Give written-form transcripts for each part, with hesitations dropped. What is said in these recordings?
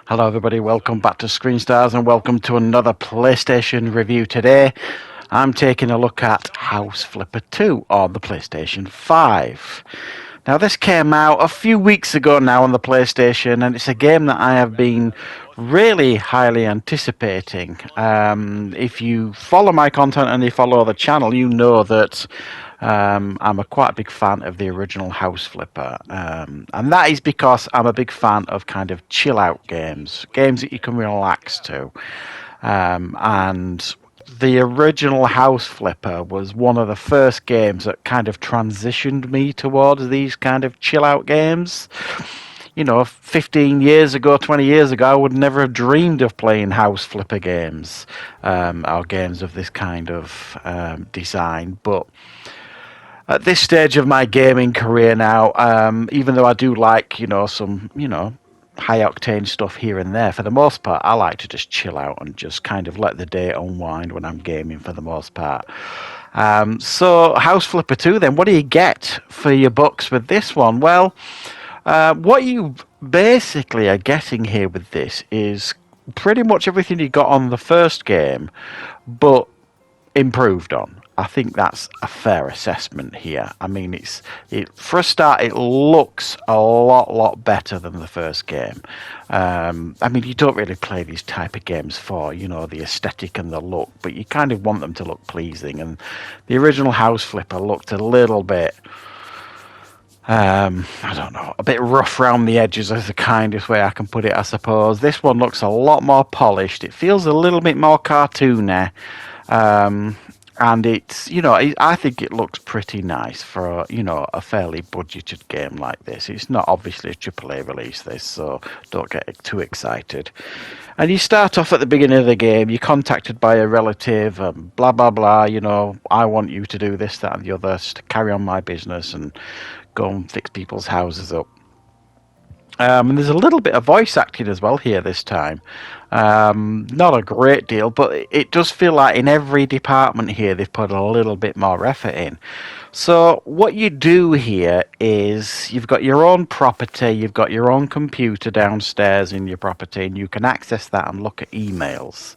Hello, everybody. Welcome back to Screenstars and welcome to another PlayStation review. Today, I'm taking a look at House Flipper 2 on the PlayStation 5. Now, this came out a few weeks ago now on the PlayStation, and it's a game that I have been really highly anticipating. If you follow my content and you follow the channel, you know that I'm quite a big fan of the original House Flipper, and that is because I'm a big fan of kind of chill out games that you can relax to. And the original House Flipper was one of the first games that kind of transitioned me towards these kind of chill out games. 15 years ago, 20 years ago, I would never have dreamed of playing House Flipper games, or games of this kind of design. But at this stage of my gaming career now, even though I do like, some, high octane stuff here and there, for the most part, I like to just chill out and just kind of let the day unwind when I'm gaming for the most part. So, House Flipper 2, then, what do you get for your bucks with this one? Well, what you basically are getting here with this is pretty much everything you got on the first game, but improved on. I think that's a fair assessment here. I mean, for a start, it looks a lot better than the first game. I mean, you don't really play these type of games for, the aesthetic and the look, but you kind of want them to look pleasing. And the original House Flipper looked a little bit, I don't know, a bit rough around the edges is the kindest way I can put it, I suppose. This one looks a lot more polished. It feels a little bit more cartoony. And it's, I think it looks pretty nice for, a fairly budgeted game like this. It's not obviously a AAA release, this, so don't get too excited. And you start off at the beginning of the game, you're contacted by a relative, blah, blah, blah, I want you to do this, that, and the other, to carry on my business and go and fix people's houses up. And there's a little bit of voice acting as well here this time. Not a great deal, but it does feel like in every department here they've put a little bit more effort in. So what you do here is you've got your own property, you've got your own computer downstairs in your property, and you can access that and look at emails.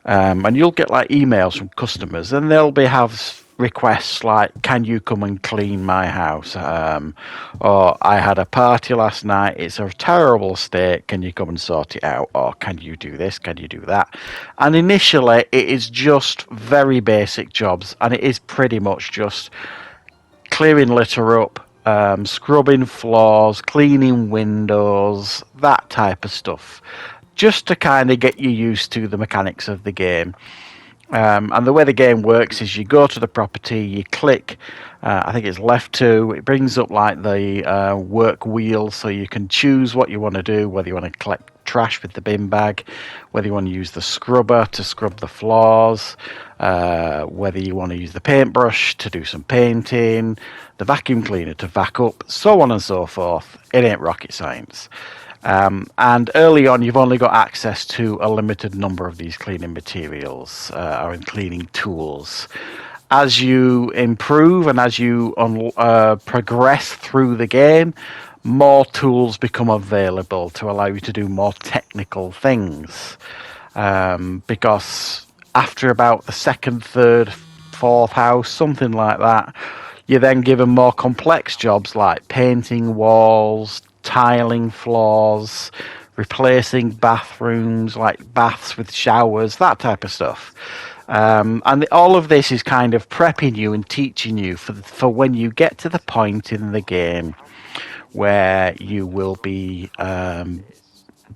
And you'll get like emails from customers, and they'll have requests like, can you come and clean my house, or I had a party last night, it's a terrible state, can you come and sort it out, or can you do this, can you do that. And initially it is just very basic jobs, and it is pretty much just clearing litter up, scrubbing floors, cleaning windows, that type of stuff, just to kind of get you used to the mechanics of the game. And the way the game works is you go to the property, you click, I think it's left 2, it brings up like the work wheel, so you can choose what you want to do, whether you want to collect trash with the bin bag, whether you want to use the scrubber to scrub the floors, whether you want to use the paintbrush to do some painting, the vacuum cleaner to vac up, so on and so forth. It ain't rocket science. And early on, you've only got access to a limited number of these cleaning materials or cleaning tools. As you improve and as you progress through the game, more tools become available to allow you to do more technical things. Because after about the second, third, fourth house, something like that, you're then given more complex jobs like painting walls, tiling floors, replacing bathrooms, like baths with showers, that type of stuff. And all of this is kind of prepping you and teaching you for when you get to the point in the game where you will be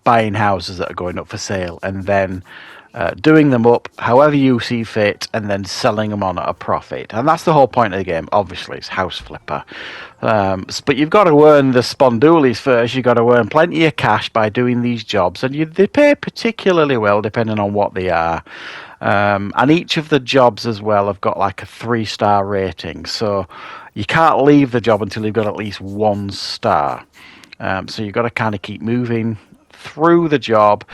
buying houses that are going up for sale, and then doing them up however you see fit, and then selling them on at a profit. And that's the whole point of the game. Obviously, it's House Flipper. But you've got to earn the spondoolies first. You've got to earn plenty of cash by doing these jobs, and they pay particularly well depending on what they are. And each of the jobs as well have got like a 3-star rating. So you can't leave the job until you've got at least 1 star. So you've got to kind of keep moving through the job.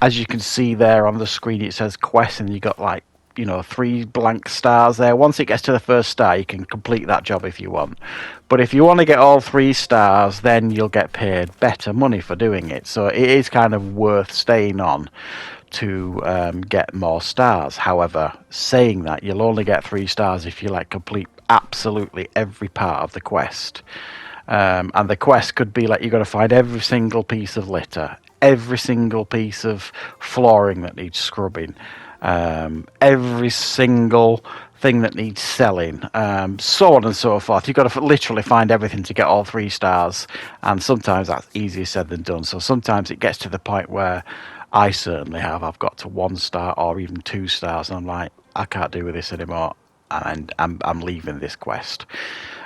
As you can see there on the screen, it says quest, and you got like 3 blank stars there. Once it gets to the first star, you can complete that job if you want. But if you want to get all 3 stars, then you'll get paid better money for doing it. So it is kind of worth staying on to get more stars. However, saying that, you'll only get 3 stars if you complete absolutely every part of the quest. And the quest could be you've got to find every single piece of litter, every single piece of flooring that needs scrubbing, every single thing that needs selling, so on and so forth. You've got to literally find everything to get all 3 stars, and sometimes that's easier said than done. So sometimes it gets to the point where I certainly I've got to 1 star or even 2 stars, and I'm like, I can't do with this anymore, and I'm leaving this quest.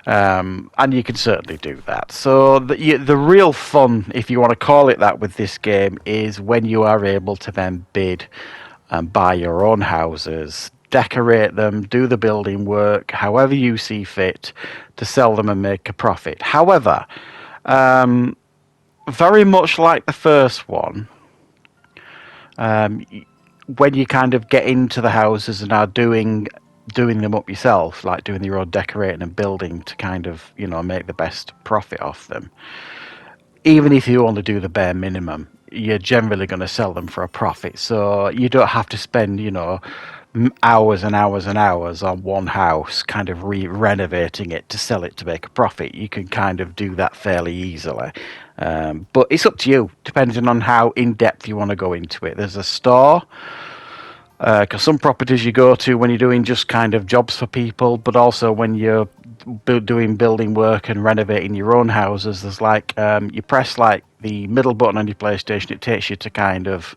And you can certainly do that. So the real fun, if you want to call it that, with this game is when you are able to then bid and buy your own houses, decorate them, do the building work, however you see fit, to sell them and make a profit. However, very much like the first one, when you kind of get into the houses and are doing them up yourself, like doing your own decorating and building to kind of, make the best profit off them, even if you only do the bare minimum, you're generally going to sell them for a profit. So you don't have to spend, hours and hours and hours on one house kind of renovating it to sell it to make a profit. You can kind of do that fairly easily. But it's up to you, depending on how in-depth you want to go into it. There's a store, because some properties you go to when you're doing just kind of jobs for people, but also when you're doing building work and renovating your own houses, there's you press the middle button on your PlayStation, it takes you to kind of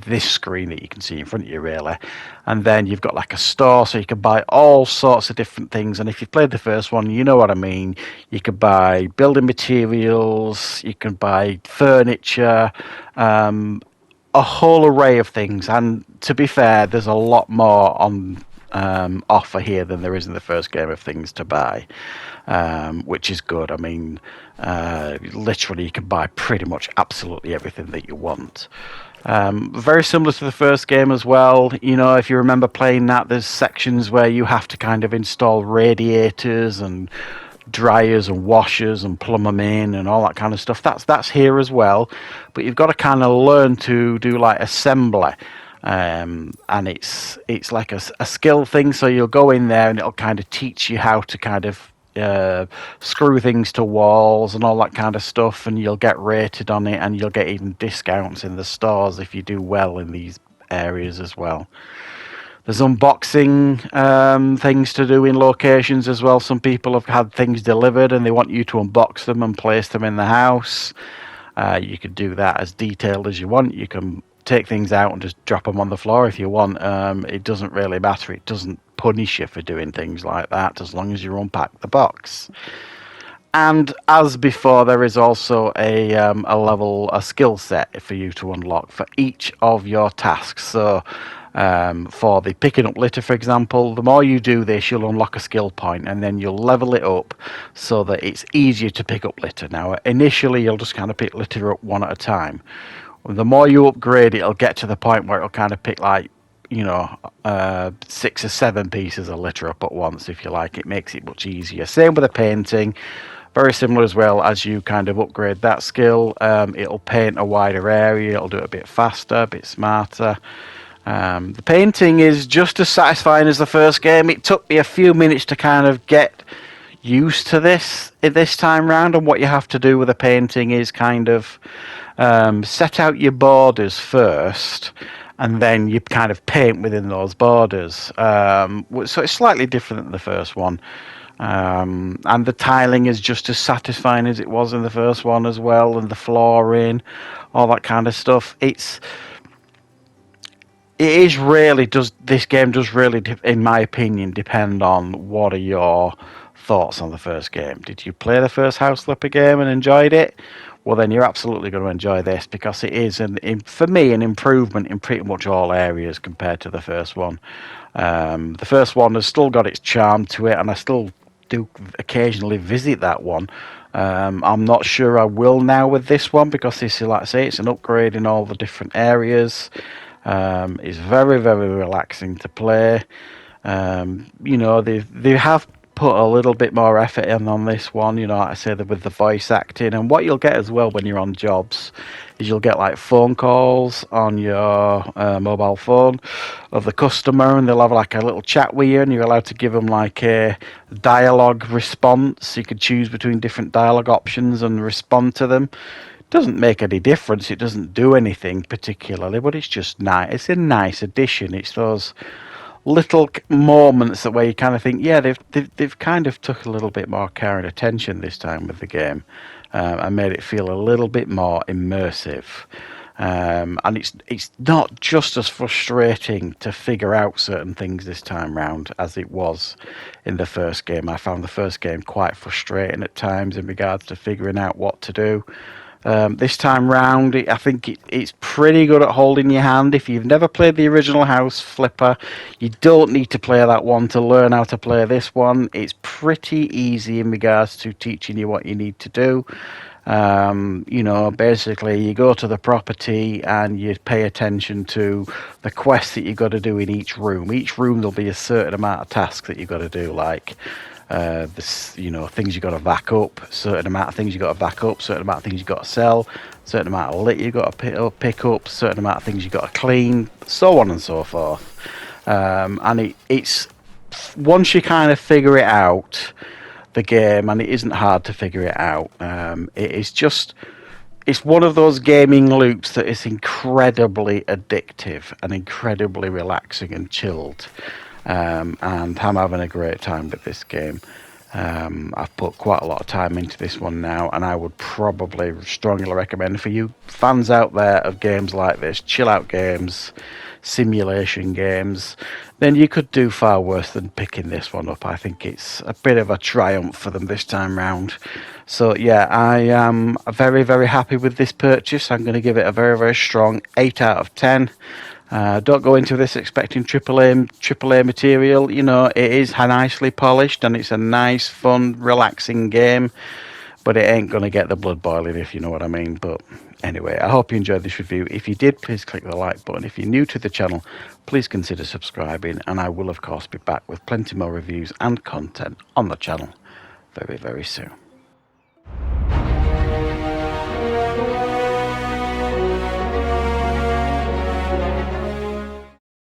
this screen that you can see in front of you, really. And then you've got a store, so you can buy all sorts of different things. And if you've played the first one, you know what I mean. You could buy building materials, you can buy furniture, a whole array of things. And to be fair, there's a lot more on offer here than there is in the first game of things to buy, which is good. I mean, literally you can buy pretty much absolutely everything that you want. Very similar to the first game as well. If you remember playing that, there's sections where you have to kind of install radiators and dryers and washers and plumb them in and all that kind of stuff. That's here as well, but you've got to kind of learn to do assembly. And it's like a skill thing, so you'll go in there and it'll kind of teach you how to kind of screw things to walls and all that kind of stuff, and you'll get rated on it, and you'll get even discounts in the stores if you do well in these areas as well. There's unboxing things to do in locations as well. Some people have had things delivered and they want you to unbox them and place them in the house. You could do that as detailed as you want. You can take things out and just drop them on the floor if you want. It doesn't really matter. It doesn't punish you for doing things like that, as long as you unpack the box. And as before, there is also a skill set for you to unlock for each of your tasks. So for the picking up litter, for example, the more you do this, you'll unlock a skill point, and then you'll level it up so that it's easier to pick up litter. Now, initially, you'll just kind of pick litter up one at a time. The more you upgrade it, it'll get to the point where it'll kind of pick 6 or 7 pieces of litter up at once, if you like. It makes it much easier. Same with the painting. Very similar as well. As you kind of upgrade that skill, it'll paint a wider area. It'll do it a bit faster, a bit smarter. The painting is just as satisfying as the first game. It took me a few minutes to kind of get used to this time round, and what you have to do with a painting is kind of set out your borders first, and then you kind of paint within those borders. So it's slightly different than the first one. And the tiling is just as satisfying as it was in the first one as well, and the flooring, all that kind of stuff. This game does really, in my opinion, depend on what are your thoughts on the first game. Did you play the first House Flipper game and enjoyed it? Well, then you're absolutely going to enjoy this, because it is, for me, an improvement in pretty much all areas compared to the first one. The first one has still got its charm to it, and I still do occasionally visit that one. I'm not sure I will now with this one, because this is, like I say, it's an upgrade in all the different areas. It's very, very relaxing to play. You know, they have put a little bit more effort in on this one, you know, like I say, with the voice acting. And what you'll get as well when you're on jobs is you'll get like phone calls on your mobile phone of the customer, and they'll have like a little chat with you, and you're allowed to give them like a dialogue response. You could choose between different dialogue options and respond to them. Doesn't make any difference. It doesn't do anything particularly, but it's just nice. It's a nice addition. It's those little moments that where you kind of think, yeah, they've kind of took a little bit more care and attention this time with the game, and made it feel a little bit more immersive. And it's not just as frustrating to figure out certain things this time round as it was in the first game. I found the first game quite frustrating at times in regards to figuring out what to do. This time round, I think it's pretty good at holding your hand. If you've never played the original House Flipper, you don't need to play that one to learn how to play this one. It's pretty easy in regards to teaching you what you need to do. You know, basically you go to the property and you pay attention to the quests that you've got to do in each room. Each room there'll be a certain amount of tasks that you've got to do, like you know, things you got to back up, certain amount of things you got to back up, certain amount of things you got to sell, certain amount of lit you got to pick up, certain amount of things you got to clean, so on and so forth. And it's once you kind of figure it out, the game, and it isn't hard to figure it out. It is just, it's one of those gaming loops that is incredibly addictive and incredibly relaxing and chilled. And I'm having a great time with this game. I've put quite a lot of time into this one now, and I would probably strongly recommend for you fans out there of games like this, chill out games, simulation games, then you could do far worse than picking this one up. I think it's a bit of a triumph for them this time round. So yeah, I am very, very happy with this purchase. I'm going to give it a very, very strong 8 out of 10. Don't go into this expecting AAA material. You know, it is nicely polished and it's a nice, fun, relaxing game, but it ain't going to get the blood boiling, if you know what I mean. But anyway, I hope you enjoyed this review. If you did, please click the like button. If you're new to the channel, please consider subscribing, and I will of course be back with plenty more reviews and content on the channel very, very soon.